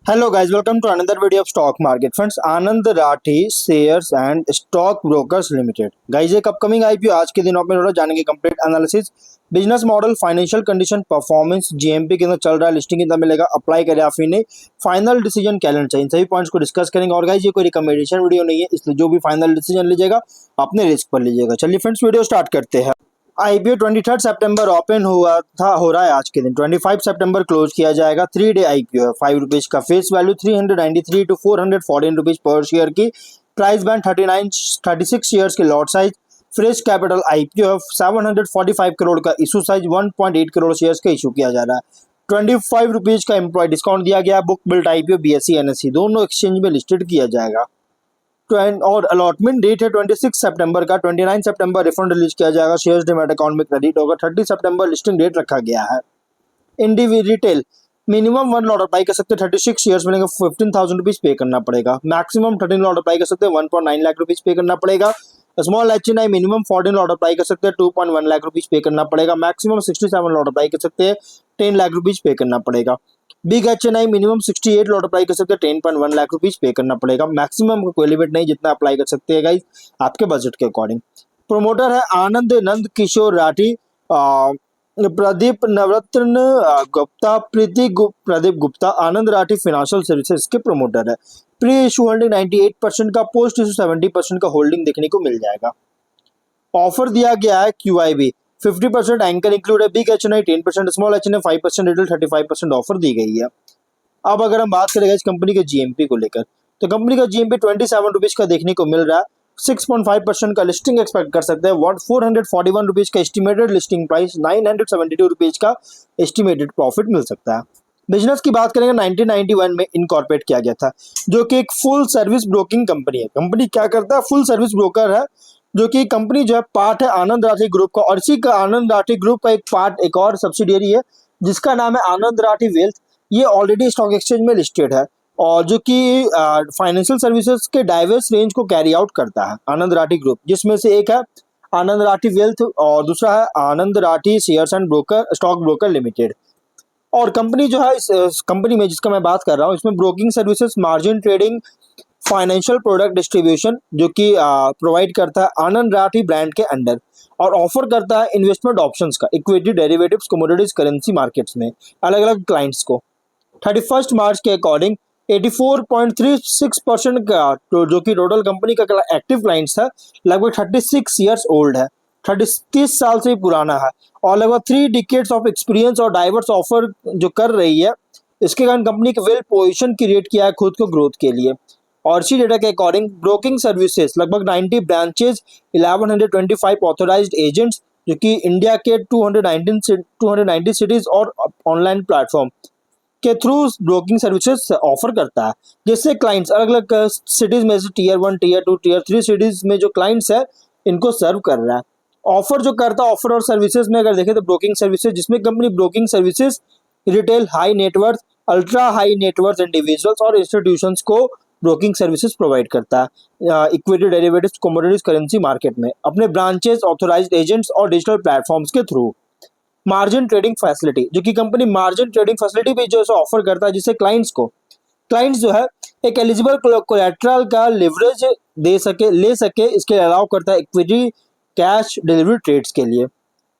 Hello guys, welcome to another video of stock market. Friends, Anand Rathi shares and stock brokers limited guys एक upcoming IPO आज के दिन में थोड़ा जानेंगे complete analysis, business model, financial condition, performance, GMP के अंदर चल रहा है, लिस्टिंग कितना मिलेगा, अप्लाई करें या फिर नहीं, फाइनल डिसीजन क्या लेना चाहिए, इन सभी पॉइंट्स को डिस्कस करेंगे। और गाइज ये कोई रिकमेंडेशन वीडियो नहीं है, इसलिए जो भी फाइनल डिसीजन लीजिएगा अपने रिस्क पर लीजिएगा। चलिए फ्रेंड्स वीडियो स्टार्ट करते हैं। आईपीओ 23 सितंबर ओपन हो रहा है आज के दिन, 25 सितंबर क्लोज किया जाएगा। 3 डे आईपीओ है, 5 रुपीज का फेस वैल्यू, 393 टू 414 रुपीज पर शेयर की प्राइस बैंड, 36 शेयर्स के lot size, fresh capital IPO है, 745 करोड़ का इशू साइज, 1.8 करोड़ शेयर्स का इशू किया जा रहा है। 25 रुपीज का एम्प्लॉय डिस्काउंट दिया गया। Book built IPO BSE NSE दोनों एक्सचेंज में लिस्टेड किया जाएगा। और अलॉटमेंट डेट है 26 सितंबर का, 29 सितंबर रिफंड रिलीज किया जाएगा, शेयर्स डीमैट अकाउंट में क्रेडिट होगा। 30 सितंबर लिस्टिंग डेट रखा गया है। Individual retail minimum 1 lot apply कर सकते हैं, 36 शेयर्स मिलेंगे, 15,000 रुपीज पे करना पड़ेगा। मैक्सिमम 13 लॉट अप्लाई कर सकते हैं, 1.9 लाख रुपीज पे करना पड़ेगा। Small HNI minimum 14 lot apply कर सकते हैं, 2.1 लाख रुपीज पे करना पड़ेगा। मैक्सिमम 67 लॉट अप्लाई कर सकते हैं, 10 लाख रुपीज पे करना पड़ेगा। Big HNI minimum 68 lot apply कर सकते हैं, 10.1 लाख रुपीज पे करना पड़ेगा। मैक्सिमम का कोई लिमिट नहीं, जितना अप्लाई कर सकते हैं गाइस आपके बजट के अकॉर्डिंग। प्रोमोटर है आनंद नंद किशोर राठी, प्रदीप नवरत्न गुप्ता, प्रदीप गुप्ता। आनंद राठी फाइनेंशियल सर्विसेज के प्रोमोटर है। प्री इशू होल्डिंग 98% का, पोस्ट इशू 70% का होल्डिंग देखने को मिल जाएगा। ऑफर दिया गया है QIB 50% एंकर इंक्लूड है, big HNI 10%, small HNI 5%, retail 35% offer दी गई है। अब अगर हम बात करेंगे इस कंपनी के जीएमपी को लेकर, तो कंपनी का जीएमपी 27 रुपीज का देखने को मिल रहा है। 6.5% का लिस्टिंग एक्सपेक्ट कर सकते हैं। 441 रुपीज का एस्टिमेटेड लिस्टिंग प्राइस, 972 रुपीज का एस्टिमेटेड प्रॉफिट मिल सकता है। बिजनेस की बात करेंगे, 1991 में इनकॉर्पोरेट किया गया था, जो कि एक फुल सर्विस ब्रोकिंग कंपनी है। कंपनी क्या करता है, फुल सर्विस ब्रोकर है, जो कि कंपनी जो है पार्ट है आनंद राठी ग्रुप का। और इसी का आनंद राठी ग्रुप का एक पार्ट, एक और सब्सिडियरी है जिसका नाम है आनंद राठी वेल्थ। ये ऑलरेडी स्टॉक एक्सचेंज में लिस्टेड है और जो कि फाइनेंशियल सर्विसेज के डाइवर्स रेंज को कैरी आउट करता है आनंद राठी ग्रुप, जिसमें से एक है आनंद राठी वेल्थ और दूसरा है Anand Rathi shares and broker stock broker limited. और कंपनी जो है, इस कंपनी में जिसका मैं बात कर रहा हूँ, इसमें broking services, margin trading, financial product distribution जो कि प्रोवाइड करता है आनंद राठी ब्रांड के अंडर, और ऑफर करता है इन्वेस्टमेंट ऑप्शंस का, equity, derivatives, commodities, currency markets में अलग अलग क्लाइंट्स को। 31 मार्च के अकॉर्डिंग 84.36% का जो कि टोटल कंपनी का एक्टिव क्लाइंट्स है, लगभग 36 ईयर्स ओल्ड है, 30 साल से पुराना है, और लगभग 3 डिकेड्स ऑफ एक्सपीरियंस और डाइवर्स ऑफर जो कर रही है। इसके कारण कंपनी के वेल पोजिशन क्रिएट किया है खुद को ग्रोथ के लिए। और इसी डेटा के अकॉर्डिंग ब्रोकिंग सर्विसेज लगभग 90 ब्रांचेज, 1125 ऑथोराइज्ड एजेंट्स जो कि इंडिया के 290 सिटीज और ऑनलाइन प्लेटफॉर्म के थ्रू ब्रोकिंग सर्विसेज ऑफर करता है, जिससे क्लाइंट्स अलग अलग सिटीज में से टियर 1, टियर 2, टियर 3 सिटीज में जो क्लाइंट्स है इनको सर्व कर रहा है। ऑफर जो करता है, ऑफर और सर्विसेज में अगर देखें तो ब्रोकिंग सर्विसेज, जिसमें company broking services retail, high net worth, ultra high net worth individuals और इंस्टीट्यूशंस को ब्रोकिंग सर्विसेज प्रोवाइड करता है equity, derivatives, commodities, currency market में अपने ब्रांचेस, ऑथोराइज्ड एजेंट्स और डिजिटल प्लेटफॉर्म्स के थ्रू। मार्जिन ट्रेडिंग फैसिलिटी, जो कि कंपनी मार्जिन ट्रेडिंग फैसिलिटी भी जो है ऑफर करता है, जिससे क्लाइंट्स जो है एक एलिजिबल कोलैटरल का लिवरेज ले सके, इसके अलाउ करता है इक्विटी, कैश, डिलीवरी ट्रेड्स के लिए,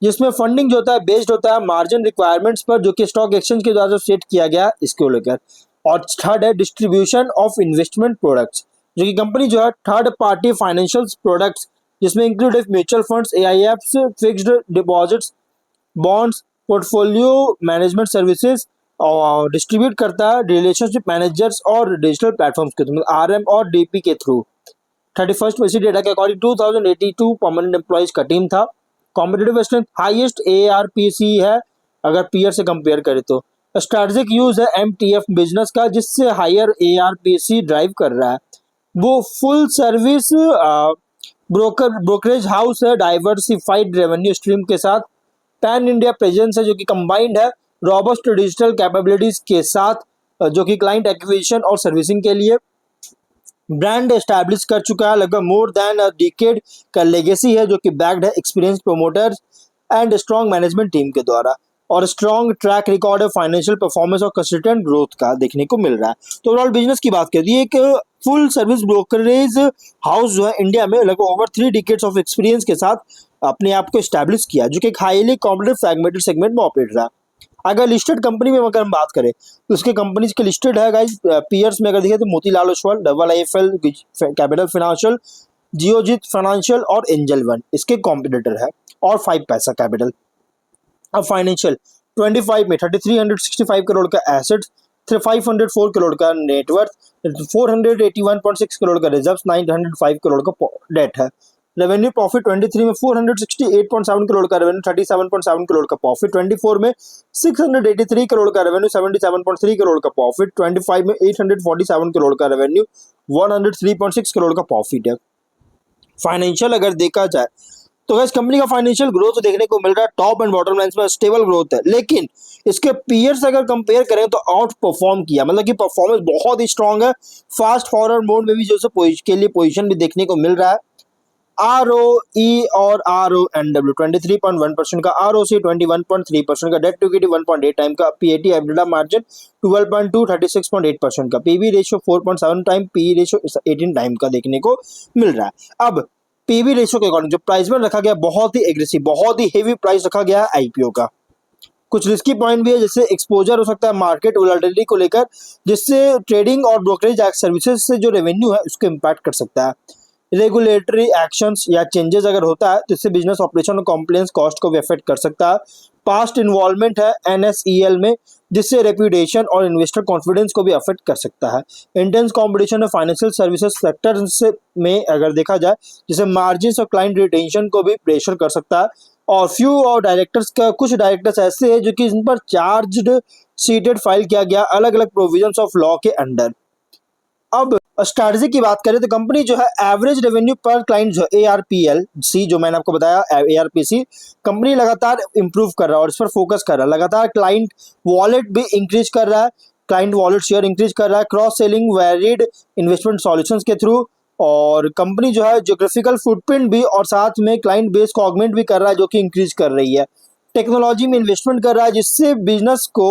जिसमें फंडिंग जो होता है बेस्ड होता है मार्जिन रिक्वायरमेंट्स पर, जो कि स्टॉक एक्सचेंज के द्वारा सेट किया गया इसको लेकर। और थर्ड है डिस्ट्रीब्यूशन ऑफ इन्वेस्टमेंट प्रोडक्ट्स, जो कि कंपनी जो है थर्ड पार्टी फाइनेंशियल प्रोडक्ट्स, जिसमें include mutual funds, AIFs, fixed deposits, bonds, portfolio management services और डिस्ट्रीब्यूट करता है रिलेशनशिप मैनेजर्स और डिजिटल प्लेटफॉर्म्स के थ्रू, RM और DP के थ्रू। 31 इसी डेटा के अकॉर्डिंग 2082 परमानेंट एम्प्लॉइज का टीम था। कॉम्पिटिटिव स्ट्रेंथ हाईएस्ट ARPC है अगर पीयर से कंपेयर करें तो। स्ट्रेटेजिक यूज है MTF बिजनेस का, जिससे हायर ARPC ड्राइव कर रहा है। वो फुल सर्विस ब्रोकरेज हाउस है, डाइवर्सिफाइड रेवेन्यू स्ट्रीम के साथ। पैन इंडिया प्रेजेंस है, जो कि कंबाइंड है रॉबस्ट डिजिटल कैपेबिलिटीज के साथ, जो कि क्लाइंट एक्विजिशन और सर्विसिंग के लिए। ब्रांड एस्टैब्लिश कर चुका है, लगभग मोर देन अ डिकेड का लेगेसी है, जो कि बैक्ड है experience promoters and strong management team के द्वारा। और स्ट्रॉन्ग ट्रैक रिकॉर्ड है फाइनेंशियल परफॉर्मेंस और कंसिस्टेंट ग्रोथ का देखने को मिल रहा है। तो ओवरऑल बिजनेस की बात करें, एक फुल सर्विस ब्रोकरेज हाउस जो है इंडिया में लगभग ओवर 3 डिकेड्स ऑफ एक्सपीरियंस के साथ अपने आप को स्टैब्लिश किया, जो कि एक हाईली कॉम्पिटिटिव फ्रैगमेंटेड सेगमेंट में ऑपरेट रहा। अगर लिस्टेड कंपनी में अगर हम बात करें तो उसके कंपनीज के लिस्टेड है गाइस, पीयर्स में अगर देखें तो Motilal Oswal, IIFL capital financial, Geojit financial और एंजल वन इसके कॉम्पिटिटर है, और 5 पैसा कैपिटल। अब फाइनेंशियल 25 में 3365 करोड़ का एसेट्स, 504 करोड़ का नेटवर्थ, 481.6 करोड़ का रिजर्व, 905 करोड़ का डेट है। रेवेन्यू प्रॉफिट 23 में 468.7 करोड़ का रेवेन्यू, 37.7 करोड़ का प्रॉफिट, 24 में 683 करोड़ का रेवेन्यू, 77.3 करोड़ का प्रॉफिट, 25 में 847 करोड़ का रेवेन्यू, 103.6 करोड़ का प्रॉफिट है। फाइनेंशियल अगर देखा जाए तो गैस कंपनी का फाइनेंशियल ग्रोथ देखने को मिल रहा है, टॉप एंड बॉटम लाइन में स्टेबल ग्रोथ है, लेकिन इसके पीयर्स अगर कंपेयर करें तो आउट परफॉर्म किया, मतलब कि परफॉर्मेंस बहुत ही स्ट्रांग है। फास्ट फॉरवर्ड मोड में भी जो के लिए पोजीशन भी देखने को मिल रहा है। ROE और RONW 23.1% का, ROC 21.3% का, डेट टू इक्विटी 1.8 टाइम का, PAT EBITDA मार्जिन 12.2 36.8% का, PB ratio 4.7 time, PE ratio 18 time का देखने को मिल रहा है। अब PB रेशियो के अकॉर्डिंग जो प्राइस में रखा गया बहुत ही एग्रेसिव, बहुत ही हेवी प्राइस रखा गया है IPO का। कुछ रिस्की पॉइंट भी है, जैसे एक्सपोजर हो सकता है मार्केट वोलेटिलिटी को लेकर, जिससे ट्रेडिंग और ब्रोकरेज सर्विसेज से जो रेवेन्यू है उसको इम्पैक्ट कर सकता है। रेगुलेटरी एक्शंस या चेंजेस अगर होता है तो इससे बिजनेस ऑपरेशन और कॉम्प्लायंस कॉस्ट को भी अफेक्ट कर सकता है। पास्ट इन्वॉल्वमेंट है NSEL में, जिससे रेप्यूटेशन और इन्वेस्टर कॉन्फिडेंस को भी अफेक्ट कर सकता है। इंटेंस कंपटीशन है फाइनेंशियल सर्विसेज सेक्टर से में अगर देखा जाए, जिसे मार्जिन और क्लाइंट रिटेंशन को भी प्रेशर कर सकता है। और फ्यू और डायरेक्टर्स का, कुछ डायरेक्टर्स ऐसे हैं जो कि इन पर चार्ज्ड सीटेड फाइल किया गया अलग अलग प्रोविजंस ऑफ लॉ के अंडर। अब स्ट्रैटेजी की बात करें तो कंपनी जो है एवरेज रेवेन्यू पर क्लाइंट जो ARPLC जो मैंने आपको बताया ARPC, कंपनी लगातार इंप्रूव कर रहा है और इस पर फोकस कर रहा है। लगातार क्लाइंट वॉलेट भी इंक्रीज कर रहा है, क्लाइंट वॉलेट शेयर इंक्रीज कर रहा है cross selling varied investment solutions के थ्रू। और कंपनी जो है ज्योग्राफिकल फुटप्रिंट भी और साथ में क्लाइंट बेस को ऑगमेंट भी कर रहा है, जो कि इंक्रीज कर रही है। टेक्नोलॉजी में इन्वेस्टमेंट कर रहा है जिससे बिजनेस को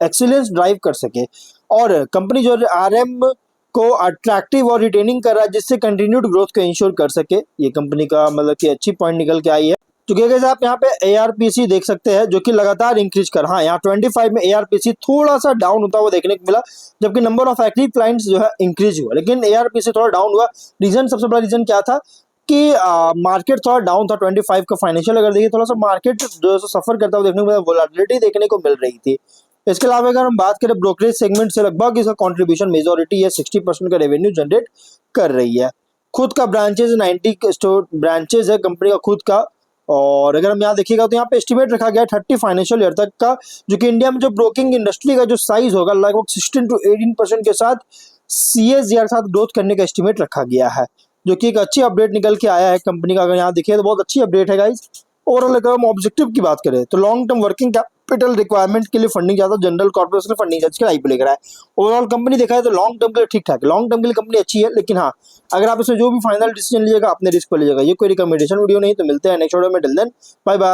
एक्सीलेंस ड्राइव कर सके। और कंपनी जो RM को अट्रैक्टिव और रिटेनिंग कर रहा है, जिससे कंटिन्यूड ग्रोथ को इंश्योर कर सके। ये कंपनी का मतलब कि अच्छी पॉइंट निकल के आई है। तो क्या आप यहाँ पे ARPC देख सकते हैं जो कि लगातार इंक्रीज कर, हाँ यहाँ 25 में ARPC थोड़ा सा डाउन होता हुआ देखने को मिला, जबकि नंबर ऑफ एक्टिव क्लाइंट्स जो है इंक्रीज हुआ, लेकिन ARPC थोड़ा डाउन हुआ। रीजन, सबसे बड़ा रीजन क्या था कि मार्केट थोड़ा डाउन था 25 का। फाइनेंशियल अगर देखिए थोड़ा सा मार्केट जो है सफर करता हुआ देखने को मिला, वोलेटिलिटी देखने को मिल रही थी। इसके अलावा अगर हम बात करें ब्रोकरेज सेगमेंट से, लगभग इसका कंट्रीब्यूशन मेजॉरिटी है 60% का रेवेन्यू जनरेट कर रही है। खुद का ब्रांचेज 90 स्टोर ब्रांचेज है कंपनी का खुद का। और अगर हम यहाँ देखिएगा तो यहाँ पे एस्टिमेट रखा गया 30 फाइनेंशियल ईयर तक का, जो कि इंडिया में जो ब्रोकिंग इंडस्ट्री का जो साइज होगा लगभग 16 to 18% के साथ CAGR साथ ग्रोथ करने का एस्टिमेट रखा गया है, जो कि एक अच्छी अपडेट निकल के आया है कंपनी का। अगर यहाँ देखिए तो बहुत अच्छी अपडेट है गाइज। ओवरऑल अगर हम ऑब्जेक्टिव की बात करें तो long term working capital requirement के लिए फंडिंग ज्यादा, जनरल कॉर्पोरेशन फंडिंग ज्यादा IPO लेकर आए। ओवरऑल कंपनी देखा है तो लॉन्ग टर्म के लिए ठीक ठाक है, लॉन्ग टर्म के लिए कंपनी अच्छी है, लेकिन हाँ अगर आप इसमें जो भी फाइनल डिसीजन लीजिएगा अपने रिस्क पर लीजिएगा। ये कोई रिकमेंडेशन वीडियो नहीं, तो मिलते हैं नेक्स्ट वीडियो में। Till then bye bye.